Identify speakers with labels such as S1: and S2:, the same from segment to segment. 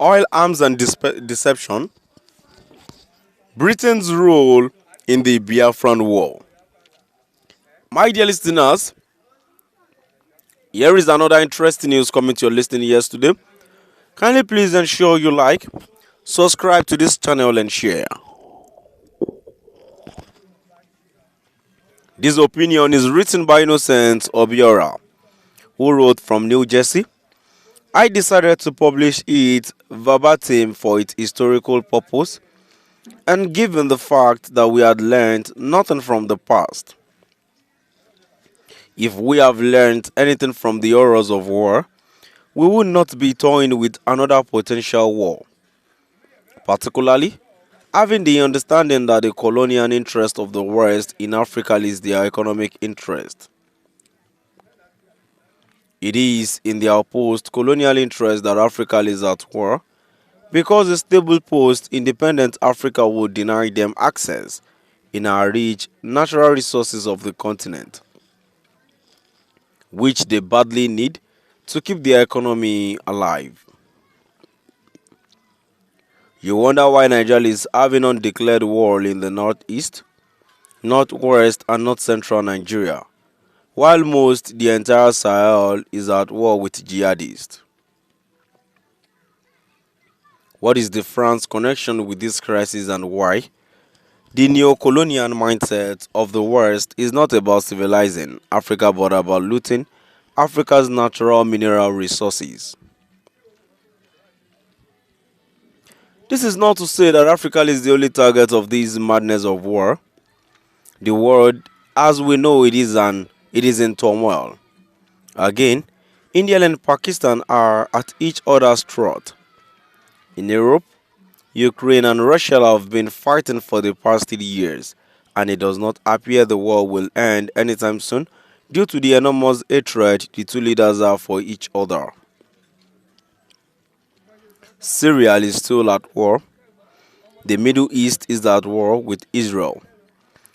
S1: Oil, arms, and deception. Britain's role in the Biafran War. My dear listeners, here is another interesting news coming to your listening ears today. Kindly please ensure you like, subscribe to this channel, and share. This opinion is written by Innocent Obiora, who wrote from New Jersey. I decided to publish it verbatim for its historical purpose, and given the fact that we had learned nothing from the past. If we have learned anything from the horrors of war, we would not be toying with another potential war, particularly having the understanding that the colonial interest of the West in Africa is their economic interest. It is in their post-colonial interest that Africa is at war, because a stable post-independent Africa would deny them access in our rich natural resources of the continent, which they badly need to keep their economy alive. You wonder why Nigeria is having undeclared war in the northeast, northwest, and north central Nigeria, while the entire Sahel is at war with jihadists. What is the France connection with this crisis, and why? The neo-colonial mindset of the West is not about civilizing Africa but about looting Africa's natural mineral resources. This is not to say that Africa is the only target of this madness of war. The world, as we know, it is in turmoil. Again, India and Pakistan are at each other's throat. In Europe, Ukraine and Russia have been fighting for the past 3 years, and it does not appear the war will end anytime soon due to the enormous hatred the two leaders have for each other. Syria is still at war. The Middle East is at war with Israel.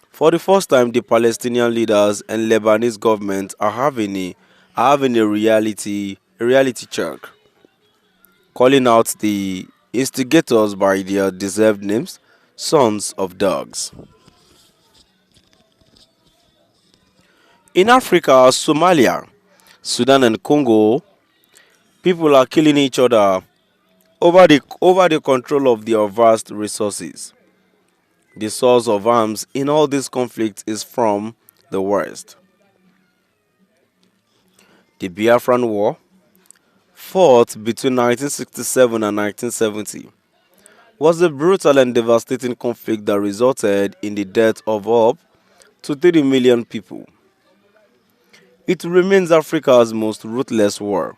S1: For the first time, the Palestinian leaders and Lebanese government are having a reality check, calling out the instigators by their deserved names, sons of dogs. In Africa, Somalia, Sudan, and Congo, people are killing each other over the control of their vast resources. The source of arms in all these conflicts is from the West. The Biafran War, fought between 1967 and 1970, was a brutal and devastating conflict that resulted in the death of up to 30 million people. It remains Africa's most ruthless war.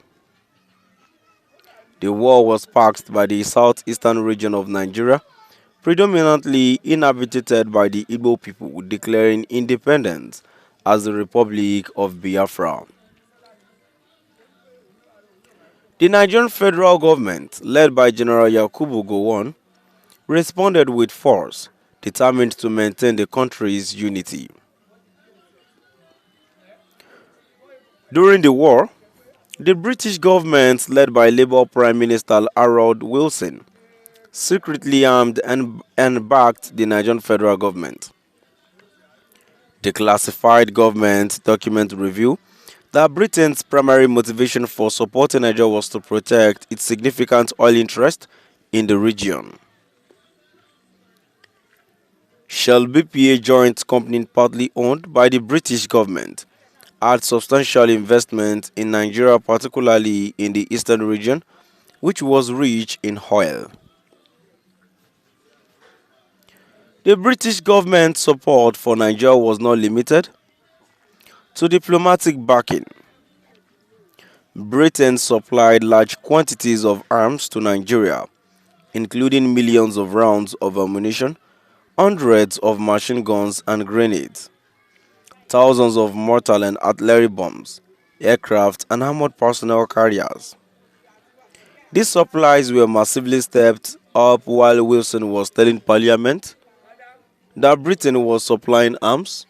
S1: The war was sparked by the southeastern region of Nigeria, predominantly inhabited by the Igbo people, declaring independence as the Republic of Biafra. The Nigerian federal government, led by General Yakubu Gowon, responded with force, determined to maintain the country's unity. During the war, the British government, led by Labour Prime Minister Harold Wilson, secretly armed and backed the Nigerian federal government. The classified government document revealed that Britain's primary motivation for supporting Nigeria was to protect its significant oil interest in the region. Shell BP, a joint company partly owned by the British government, had substantial investment in Nigeria, particularly in the eastern region, which was rich in oil. The British government's support for Nigeria was not limited to diplomatic backing. Britain supplied large quantities of arms to Nigeria, including millions of rounds of ammunition, hundreds of machine guns and grenades, thousands of mortar and artillery bombs, aircraft, and armored personnel carriers. These supplies were massively stepped up while Wilson was telling Parliament that Britain was supplying arms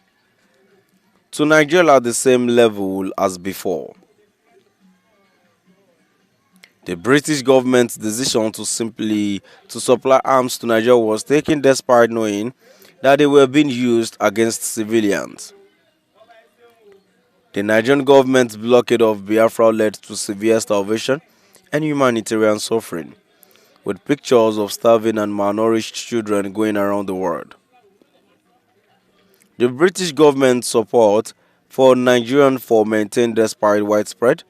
S1: to Nigeria at the same level as before. The British government's decision to supply arms to Nigeria was taken despite knowing that they were being used against civilians. The Nigerian government's blockade of Biafra led to severe starvation and humanitarian suffering, with pictures of starving and malnourished children going around the world. The British government's support for Nigerian for maintained despite widespread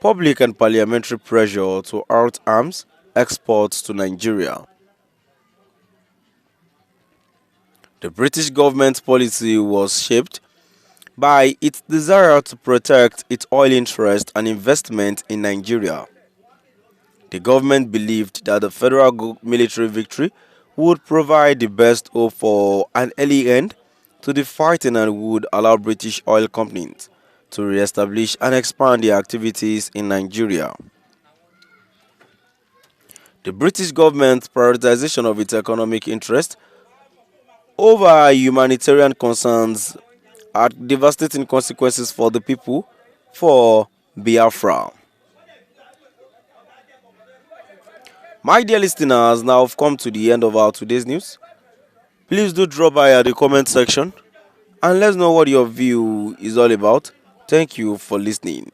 S1: public and parliamentary pressure to halt arms exports to Nigeria. The British government's policy was shaped by its desire to protect its oil interest and investment in Nigeria. The government believed that the federal military victory would provide the best hope for an early end to the fighting and would allow British oil companies to re-establish and expand their activities in Nigeria. The British government's prioritization of its economic interest over humanitarian concerns had devastating consequences for the people for Biafra. My dear listeners, now I've come to the end of our today's news. Please do drop by at the comment section and let's know what your view is all about. Thank you for listening.